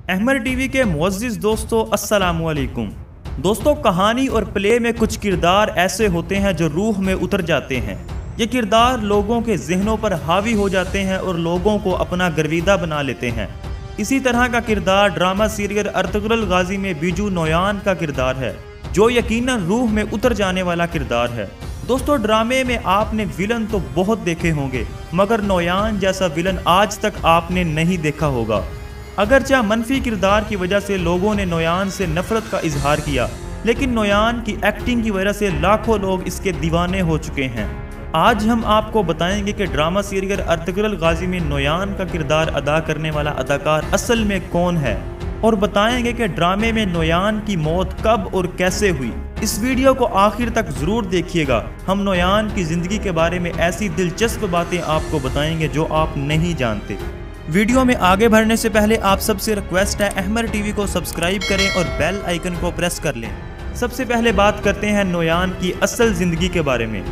Ahmar TV के मुअज़्ज़िज़ दोस्तों, अस्सलामु अलैकुम। दोस्तों, कहानी और प्ले में कुछ किरदार ऐसे होते हैं जो रूह में उतर जाते हैं। ये किरदार लोगों के जहनों पर हावी हो जाते हैं और लोगों को अपना गर्विदा बना लेते हैं। इसी तरह का किरदार ड्रामा सीरियल अर्तुगरुल गाजी में बिजू नोयान का किरदार है, जो यकीनन रूह में उतर जाने वाला किरदार है। दोस्तों, ड्रामे में आपने विलन तो बहुत देखे होंगे, मगर नोयान जैसा विलन आज तक आपने नहीं देखा होगा। अगरचे मनफी किरदार की वजह से लोगों ने नोयान से नफरत का इजहार किया, लेकिन नोयान की एक्टिंग की वजह से लाखों लोग इसके दीवाने हो चुके हैं। आज हम आपको बताएंगे कि ड्रामा सीरियल अर्तुगरुल गाजी में नोयान का किरदार अदा करने वाला अदाकार असल में कौन है, और बताएंगे कि ड्रामे में नोयान की मौत कब और कैसे हुई। इस वीडियो को आखिर तक जरूर देखिएगा। हम नोयान की जिंदगी के बारे में ऐसी दिलचस्प बातें आपको बताएंगे जो आप नहीं जानते। वीडियो में आगे बढ़ने से पहले आप सबसे रिक्वेस्ट है, अहमर टीवी को सब्सक्राइब करें और बेल आइकन को प्रेस कर लें। सबसे पहले बात करते हैं नोयान की असल जिंदगी के बारे में।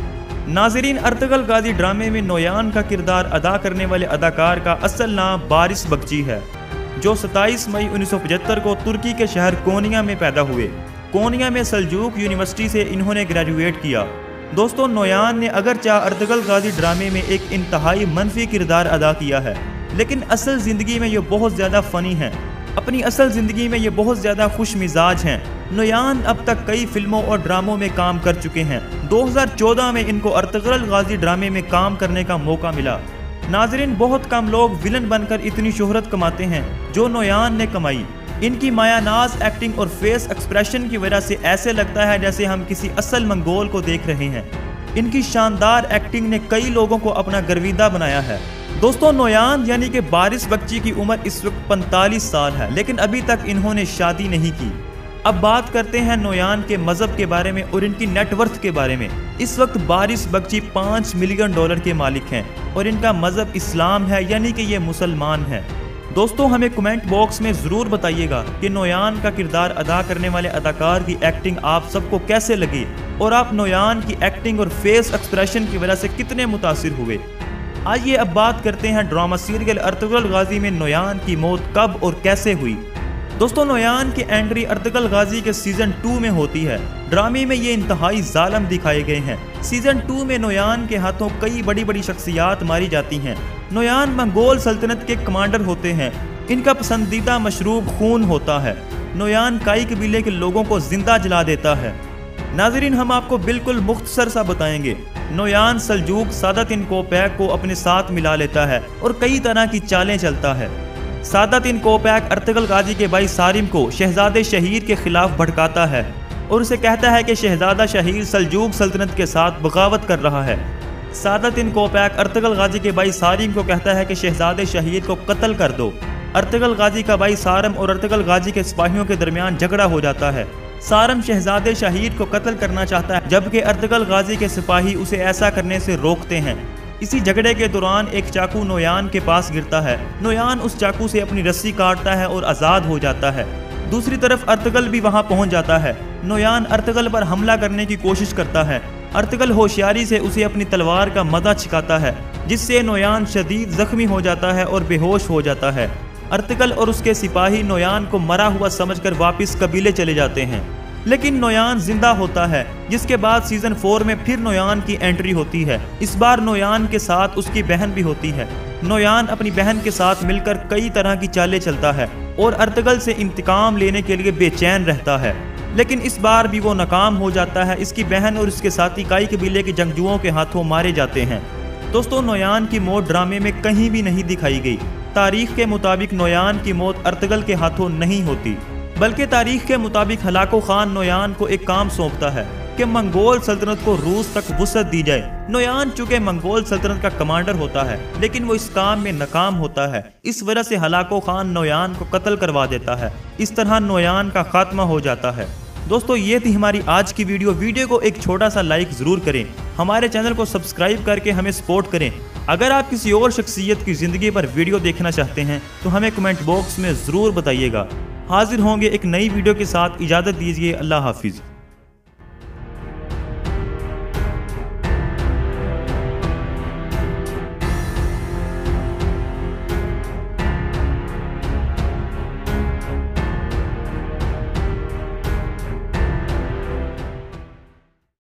नाजरीन, अर्तुगरुल गाजी ड्रामे में नोयान का किरदार अदा करने वाले अदाकार का असल नाम बारिस बगची है, जो 27 मई 1975 को तुर्की के शहर कोनिया में पैदा हुए। कोनिया में सल्जूक यूनिवर्सिटी से इन्होंने ग्रेजुएट किया। दोस्तों, नोयान ने अगरचे अर्तुगरुल गाजी ड्रामे में एक इंतहाई मनफी किरदार अदा किया है, लेकिन असल ज़िंदगी में ये बहुत ज़्यादा फ़नी हैं। अपनी असल ज़िंदगी में ये बहुत ज़्यादा खुश मिजाज हैं। नोयान अब तक कई फिल्मों और ड्रामों में काम कर चुके हैं। 2014 में इनको अर्तुगरुल गाजी ड्रामे में काम करने का मौका मिला। नाजरीन, बहुत कम लोग विलन बनकर इतनी शोहरत कमाते हैं जो नोयान ने कमाई। इनकी मायानाज एक्टिंग और फेस एक्सप्रेशन की वजह से ऐसे लगता है जैसे हम किसी असल मंगोल को देख रहे हैं। इनकी शानदार एक्टिंग ने कई लोगों को अपना गर्विदा बनाया है। दोस्तों, नोयान यानी कि बारिस बगची की उम्र इस वक्त 45 साल है, लेकिन अभी तक इन्होंने शादी नहीं की। अब बात करते हैं नोयान के मज़हब के बारे में और इनकी नेटवर्थ के बारे में। इस वक्त बारिस बगची $5 मिलियन के मालिक हैं और इनका मज़हब इस्लाम है, यानी कि ये मुसलमान हैं। दोस्तों, हमें कमेंट बॉक्स में ज़रूर बताइएगा कि नोयान का किरदार अदा करने वाले अदाकार की एक्टिंग आप सबको कैसे लगी, और आप नोयान की एक्टिंग और फेस एक्सप्रेशन की वजह से कितने मुतासिर हुए। आइए अब बात करते हैं ड्रामा सीरियल अर्तुगरुल गाजी में नोयान की मौत कब और कैसे हुई। दोस्तों, नोयान की एंट्री अर्तुगरुल गाजी के सीजन 2 में होती है। ड्रामे में ये इंतहाई जालिम दिखाए गए हैं। सीजन 2 में नोयान के हाथों कई बड़ी बड़ी शख्सियात मारी जाती हैं। नोयान मंगोल सल्तनत के कमांडर होते हैं। इनका पसंदीदा मशरूब खून होता है। नोयान काई कबीले के लोगों को जिंदा जला देता है। नाजरीन, हम आपको बिल्कुल मुख्तसर सा बताएंगे। नोयान सल्जूक सादातिन कोपैक को अपने साथ मिला लेता है और कई तरह की चालें चलता है। सादातिन कोपैक अर्तुगरुल गाजी के भाई सारिम को शहजादे शहीर के खिलाफ भड़काता है और उसे कहता है कि शहजादा शहीर सल्जूक सल्तनत के साथ बगावत कर रहा है। सादातिन कोपैक अर्तुगरुल गाजी के भाई सारिम को कहता है कि शहजादे शहीर को कत्ल कर दो। अर्तुगरुल गाजी का भाई सारम और अर्तुगरुल गाजी के सिपाहियों के दरमियान झगड़ा हो जाता है। सारम शहजादे शहीर को कत्ल करना चाहता है, जबकि अर्तुगरुल गाजी के सिपाही उसे ऐसा करने से रोकते हैं। इसी झगड़े के दौरान एक चाकू नोयान के पास गिरता है। नोयान उस चाकू से अपनी रस्सी काटता है और आज़ाद हो जाता है। दूसरी तरफ अर्तुगरुल भी वहां पहुंच जाता है। नोयान अर्तुगरुल पर हमला करने की कोशिश करता है। अर्तुगरुल होशियारी से उसे अपनी तलवार का मजा छिकाता है, जिससे नोयान शदीद जख्मी हो जाता है और बेहोश हो जाता है। अर्तुगरुल और उसके सिपाही नोयान को मरा हुआ समझकर वापस कबीले चले जाते हैं, लेकिन नोयान जिंदा होता है। जिसके बाद सीजन 4 में फिर नोयान की एंट्री होती है। इस बार नोयान के साथ उसकी बहन भी होती है। नोयान अपनी बहन के साथ मिलकर कई तरह की चालें चलता है और अर्तुगरुल से इंतकाम लेने के लिए बेचैन रहता है, लेकिन इस बार भी वो नाकाम हो जाता है। इसकी बहन और इसके साथी काई कबीले के जंगजुओं के हाथों मारे जाते हैं। दोस्तों, नोयान की मौत ड्रामे में कहीं भी नहीं दिखाई गई। तारीख के मुताबिक नोयान की मौत अर्तुगरुल के हाथों नहीं होती, बल्कि तारीख के मुताबिक हलाको खान नोयान को एक काम सौंपता है कि मंगोल सल्तनत को रूस तक वुसअत दी जाए। नोयान चूंकि मंगोल सल्तनत का कमांडर होता है, लेकिन वो इस काम में नाकाम होता है। इस वजह से हलाको खान नोयान को कत्ल करवा देता है। इस तरह नोयान का खात्मा हो जाता है। दोस्तों, ये थी हमारी आज की वीडियो को एक छोटा सा लाइक जरूर करें। हमारे चैनल को सब्सक्राइब करके हमें सपोर्ट करें। अगर आप किसी और शख्सियत की ज़िंदगी पर वीडियो देखना चाहते हैं तो हमें कमेंट बॉक्स में ज़रूर बताइएगा। हाजिर होंगे एक नई वीडियो के साथ। इजाज़त दीजिए। अल्लाह हाफिज़।